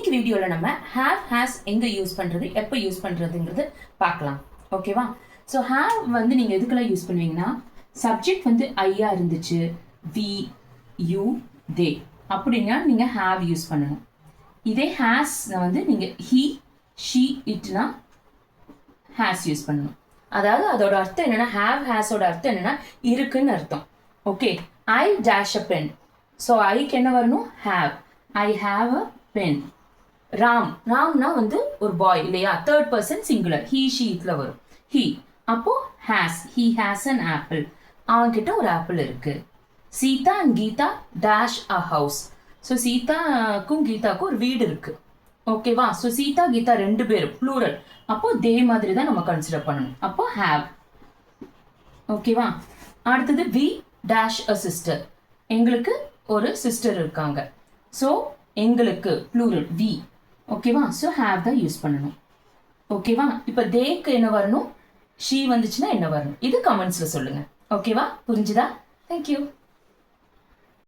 இன்னைக்கு வீடியோவில் நம்ம ஹேவ் ஹேஸ் எங்கே யூஸ் பண்ணுறது, எப்போ யூஸ் பண்ணுறதுங்கிறது பார்க்கலாம். ஓகேவா? ஸோ ஹேவ் வந்து நீங்கள் எதுக்கெல்லாம் யூஸ் பண்ணுவீங்கன்னா, சப்ஜெக்ட் வந்து ஐயா இருந்துச்சு, வி, யூ, தே அப்படின்னா நீங்கள் ஹேவ் யூஸ் பண்ணணும். இதே ஹேஸ் வந்து நீங்கள் ஹி, ஷீ, இட்னா ஹேஸ் யூஸ் பண்ணணும். அதாவது அதோட அர்த்தம் என்னன்னா, ஹேவ் ஹேஸோட அர்த்தம் என்னன்னா இருக்குன்னு அர்த்தம். Okay, I dash a pen. So ஐக்கு என்ன வரணும்? Have. I have a pen. Ram, ராம்னா வந்து ஒரு பாய் இல்லையா, third person singular, he she இதுல வரும். ஹீ அப்போ has, he has an apple. அவன்கிட்ட ஒரு ஆப்பிள் இருக்கு. Sita and Gita dash a house. So சீதாக்கும் கீதாக்கும் ஒரு வீடு இருக்கு. ஓகேவா? ஸோ சீதா கீதா ரெண்டு பேரும் ப்ளூரல், அப்போ தே மாதிரி தான் நம்ம கன்சிடர் பண்ணணும். அப்போ ஹேவ். ஓகேவா? அடுத்தது வி டேஷ் அ சிஸ்டர். எங்களுக்கு ஒரு சிஸ்டர் இருக்காங்க. ஸோ எங்களுக்கு ப்ளூரல் வி. ஓகேவா? ஸோ ஹேவ் தான் யூஸ் பண்ணணும். ஓகேவா? இப்போ தேக்கு என்ன வரணும்? ஷீ வந்துச்சுன்னா என்ன வரணும்? இது கமெண்ட்ஸ்ல சொல்லுங்க. ஓகேவா? புரிஞ்சுதா? தேங்க்யூ.